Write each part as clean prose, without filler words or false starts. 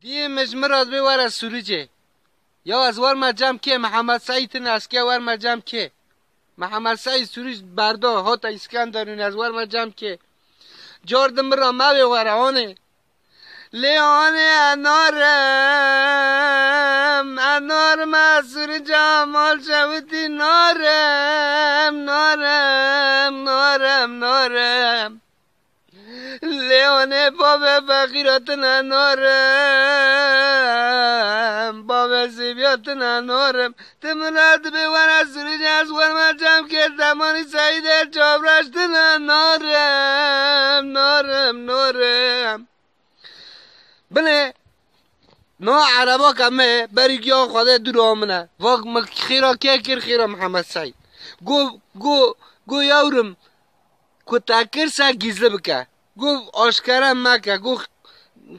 دی مجمرات به ور سوریجه یا از ور مجم که محمد سعید نسکه ور مجم که محمد سعید سوریج بردا هات اسکندرون از ور مجم که جاردم را ما به ورانه لیانه انار مسور جمال شویدی نارم لیانه باب فقیراتن انارم باب زیبیاتن انارم تمنات به ور از سوریج از ور مجم که زمانی سعید جابرشتن نارم بله نا عربا کمه بری گیا خدا دور آمنه واق خیرا که کر خیرا محمد سعید گو یورم کتاکر سا گیزله بکه گو آشکاره مکه گو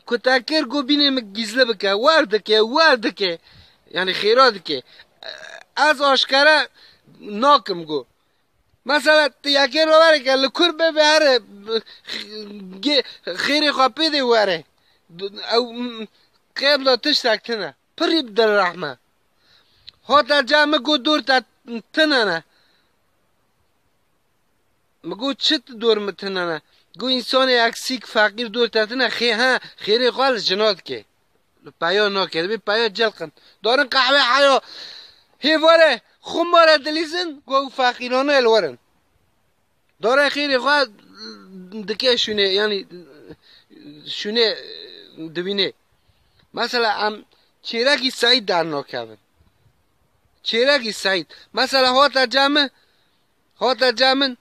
کتاکر گو بینه گیزله بکه ورده که یعنی خیرا دکه از آشکاره ناکم گو مثلا یکی رو بره که لکر ببره خیری خواه پیده وره او قبل تشتک تنه پریب در رحمه ها در جمع گو دور تنه مگو چت دور متنه گو انسان اکسیک فقیر دور تنه خیری خواه جناد که پایا ناکرده بی پایا جلقن دارن قهوه حیا هیواره خماره دلیزن گو فقیرانه الورن داره خیری خواه دکه شونه یعنی شونه دوینه مثلا ام چیرکی سعید در ناکبن چیرکی سعید مثلا هات جمن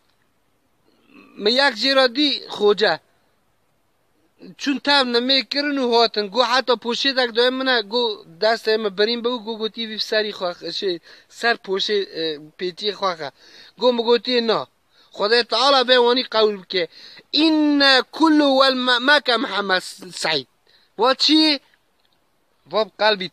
می یک جیرا دی خوجه چون تم نمیکرن و هاتن گو حتی پوشه تک دایم منه گو دست ایم بریم بگو گو گوتی ویف سری خواه سر پوشه پیتی خواه گو مگوتی نه خدا تعالی به وانی قول که این کل والمکه محمد سعید و چی؟ و قلبی